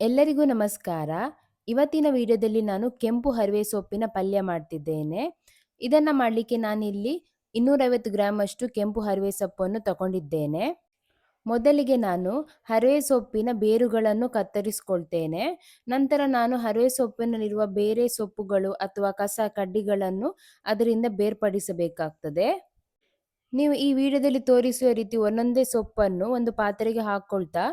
ಎಲ್ಲರಿಗೂ ನಮಸ್ಕಾರ. ಇವತ್ತಿನ ವಿಡಿಯೋದಲ್ಲಿ ನಾನು ಕೆಂಪು ಹರಿವೆ ಸೊಪ್ಪಿನ ಪಲ್ಯ ಮಾಡ್ತಿದ್ದೇನೆ. ಇದನ್ನ ಮಾಡ್ಲಿಕ್ಕೆ ನಾನಿಲ್ಲಿ 250 ಗ್ರಾಂ ಅಷ್ಟು ಕೆಂಪು ಹರಿವೆ ಸೊಪ್ಪನ್ನು ತಗೊಂಡಿದ್ದೇನೆ. ಮೊದಲಿಗೆ ನಾನು ಹರಿವೆ ಸೊಪ್ಪಿನ ಬೇರುಗಳನ್ನು ಕತ್ತರಿಸಿಕೊಳ್ತೇನೆ. ನಂತರ ನಾನು ಹರಿವೆ ಸೊಪ್ಪಿನಲ್ಲಿರುವ ಬೇರೆ ಸೊಪ್ಪುಗಳು ಅಥವಾ ಕಸ ಕಡ್ಡಿಗಳನ್ನು ಅದರಿಂದ ಬೇರ್ಪಡಿಸಬೇಕಾಗ್ತದೆ. ನೀವು ಈ ವಿಡಿಯೋದಲ್ಲಿ ತೋರಿಸುವ ರೀತಿ ಒಂದೊಂದೇ ಸೊಪ್ಪನ್ನು ಒಂದು ಪಾತ್ರೆಗೆ ಹಾಕೊಳ್ತಾ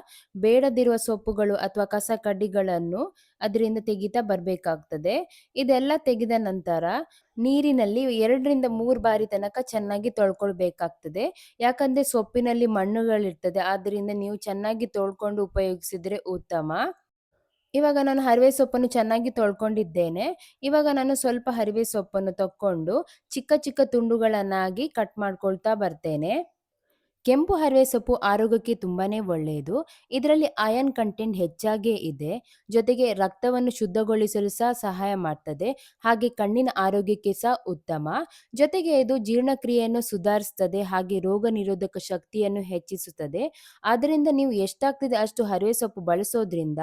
ಬೇಡದಿರುವ ಸೊಪ್ಪುಗಳು ಅಥವಾ ಕಸ ಕಡ್ಡಿಗಳನ್ನು ಅದರಿಂದ ತೆಗಿತಾ ಬರಬೇಕಾಗ್ತದೆ. ಇದೆಲ್ಲ ತೆಗೆದ ನಂತರ ನೀರಿನಲ್ಲಿ 2ರಿಂದ 3 ಬಾರಿ ತನಕ ಚೆನ್ನಾಗಿ ತೊಳ್ಕೊಳ್ಬೇಕಾಗ್ತದೆ. ಯಾಕಂದ್ರೆ ಸೊಪ್ಪಿನಲ್ಲಿ ಮಣ್ಣುಗಳಿರ್ತದೆ. ಆದ್ದರಿಂದ ನೀವು ಚೆನ್ನಾಗಿ ತೊಳ್ಕೊಂಡು ಉಪಯೋಗಿಸಿದ್ರೆ ಉತ್ತಮ. ಇವಾಗ ನಾನು ಹರಿವೆ ಸೊಪ್ಪನ್ನು ಚೆನ್ನಾಗಿ ತೊಳ್ಕೊಂಡಿದ್ದೇನೆ. ಇವಾಗ ನಾನು ಸ್ವಲ್ಪ ಹರಿವೆ ಸೊಪ್ಪನ್ನು ತಕ್ಕೊಂಡು ಚಿಕ್ಕ ಚಿಕ್ಕ ತುಂಡುಗಳನ್ನಾಗಿ ಕಟ್ ಮಾಡ್ಕೊಳ್ತಾ ಬರ್ತೇನೆ. ಕೆಂಪು ಹರಿವೆ ಸೊಪ್ಪು ಆರೋಗ್ಯಕ್ಕೆ ತುಂಬಾನೇ ಒಳ್ಳೆಯದು. ಇದರಲ್ಲಿ ಐರನ್ ಕಂಟೆಂಟ್ ಹೆಚ್ಚಾಗೇ ಇದೆ. ಜೊತೆಗೆ ರಕ್ತವನ್ನು ಶುದ್ಧಗೊಳಿಸಲು ಸಹ ಸಹಾಯ ಮಾಡ್ತದೆ. ಹಾಗೆ ಕಣ್ಣಿನ ಆರೋಗ್ಯಕ್ಕೆ ಸಹ ಉತ್ತಮ. ಜೊತೆಗೆ ಇದು ಜೀರ್ಣಕ್ರಿಯೆಯನ್ನು ಸುಧಾರಿಸ್ತದೆ ಹಾಗೆ ರೋಗ ನಿರೋಧಕ ಶಕ್ತಿಯನ್ನು ಹೆಚ್ಚಿಸುತ್ತದೆ. ಆದ್ದರಿಂದ ನೀವು ಎಷ್ಟಾಗ್ತದೆ ಅಷ್ಟು ಹರಿವೆ ಸೊಪ್ಪು ಬಳಸೋದ್ರಿಂದ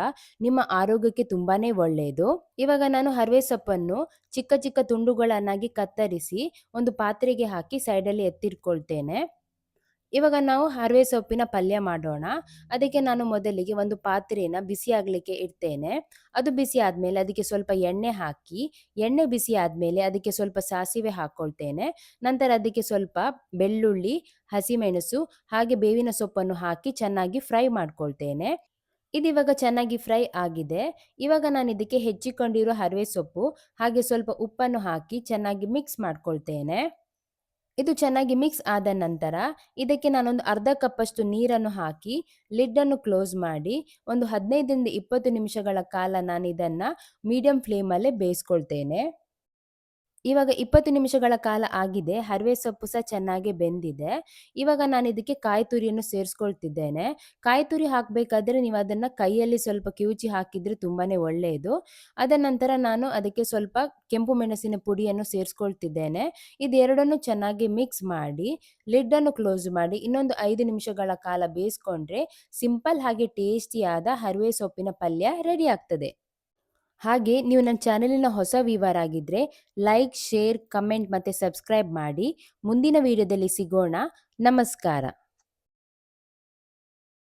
ನಿಮ್ಮ ಆರೋಗ್ಯಕ್ಕೆ ತುಂಬಾನೇ ಒಳ್ಳೆಯದು. ಇವಾಗ ನಾನು ಹರಿವೆ ಸೊಪ್ಪನ್ನು ಚಿಕ್ಕ ಚಿಕ್ಕ ತುಂಡುಗಳನ್ನಾಗಿ ಕತ್ತರಿಸಿ ಒಂದು ಪಾತ್ರೆಗೆ ಹಾಕಿ ಸೈಡಲ್ಲಿ ಎತ್ತಿಟ್ಕೊಳ್ತೇನೆ. ಇವಾಗ ನಾವು ಹರಿವೆ ಸೊಪ್ಪಿನ ಪಲ್ಯ ಮಾಡೋಣ. ಅದಕ್ಕೆ ನಾನು ಮೊದಲಿಗೆ ಒಂದು ಪಾತ್ರೆನ ಬಿಸಿ ಆಗ್ಲಿಕ್ಕೆ ಇಡ್ತೇನೆ. ಅದು ಬಿಸಿ ಆದ್ಮೇಲೆ ಅದಕ್ಕೆ ಸ್ವಲ್ಪ ಎಣ್ಣೆ ಹಾಕಿ, ಎಣ್ಣೆ ಬಿಸಿ ಆದ್ಮೇಲೆ ಅದಕ್ಕೆ ಸ್ವಲ್ಪ ಸಾಸಿವೆ ಹಾಕ್ಕೊಳ್ತೇನೆ. ನಂತರ ಅದಕ್ಕೆ ಸ್ವಲ್ಪ ಬೆಳ್ಳುಳ್ಳಿ, ಹಸಿಮೆಣಸು ಹಾಗೆ ಬೇವಿನ ಸೊಪ್ಪನ್ನು ಹಾಕಿ ಚೆನ್ನಾಗಿ ಫ್ರೈ ಮಾಡ್ಕೊಳ್ತೇನೆ. ಇದಿವಾಗ ಚೆನ್ನಾಗಿ ಫ್ರೈ ಆಗಿದೆ. ಇವಾಗ ನಾನು ಇದಕ್ಕೆ ಹೆಚ್ಚಿಕೊಂಡಿರೋ ಹರಿವೆ ಸೊಪ್ಪು ಹಾಗೆ ಸ್ವಲ್ಪ ಉಪ್ಪನ್ನು ಹಾಕಿ ಚೆನ್ನಾಗಿ ಮಿಕ್ಸ್ ಮಾಡ್ಕೊಳ್ತೇನೆ. ಇದು ಚೆನ್ನಾಗಿ ಮಿಕ್ಸ್ ಆದ ನಂತರ ಇದಕ್ಕೆ ನಾನೊಂದು ಅರ್ಧ ಕಪ್ಪಷ್ಟು ನೀರನ್ನು ಹಾಕಿ ಲಿಡ್ ಅನ್ನು ಕ್ಲೋಸ್ ಮಾಡಿ ಒಂದು 15ರಿಂದ 20 ನಿಮಿಷಗಳ ಕಾಲ ನಾನು ಇದನ್ನ ಮೀಡಿಯಂ ಫ್ಲೇಮಲ್ಲೇ ಬೇಯಿಸ್ಕೊಳ್ತೇನೆ. ಇವಾಗ 20 ನಿಮಿಷಗಳ ಕಾಲ ಆಗಿದೆ. ಹರಿವೆ ಸೊಪ್ಪು ಸಹ ಚೆನ್ನಾಗಿ ಬೆಂದಿದೆ. ಇವಾಗ ನಾನು ಇದಕ್ಕೆ ಕಾಯಿ ತುರಿಯನ್ನು ಸೇರಿಸ್ಕೊಳ್ತಿದ್ದೇನೆ. ಕಾಯಿ ತುರಿ ಹಾಕಬೇಕಾದ್ರೆ ನೀವು ಅದನ್ನ ಕೈಯಲ್ಲಿ ಸ್ವಲ್ಪ ಕಿವುಚಿ ಹಾಕಿದ್ರೆ ತುಂಬಾನೇ ಒಳ್ಳೆಯದು. ಅದ ನಂತರ ನಾನು ಅದಕ್ಕೆ ಸ್ವಲ್ಪ ಕೆಂಪು ಮೆಣಸಿನ ಪುಡಿಯನ್ನು ಸೇರಿಸ್ಕೊಳ್ತಿದ್ದೇನೆ. ಇದೆರಡನ್ನು ಚೆನ್ನಾಗಿ ಮಿಕ್ಸ್ ಮಾಡಿ ಲಿಡ್ ಅನ್ನು ಕ್ಲೋಸ್ ಮಾಡಿ ಇನ್ನೊಂದು 5 ನಿಮಿಷಗಳ ಕಾಲ ಬೇಯಿಸ್ಕೊಂಡ್ರೆ ಸಿಂಪಲ್ ಹಾಗೆ ಟೇಸ್ಟಿಯಾದ ಹರಿವೆ ಸೊಪ್ಪಿನ ಪಲ್ಯ ರೆಡಿ ಆಗ್ತದೆ. ಹಾಗೆ ನೀವು ನನ್ನ ಚಾನೆಲಿನ ಹೊಸ ವ್ಯೂವರ್ ಆಗಿದ್ರೆ ಲೈಕ್, ಶೇರ್, ಕಮೆಂಟ್ ಮತ್ತೆ ಸಬ್ಸ್ಕ್ರೈಬ್ ಮಾಡಿ. ಮುಂದಿನ ವಿಡಿಯೋದಲ್ಲಿ ಸಿಗೋಣ. ನಮಸ್ಕಾರ.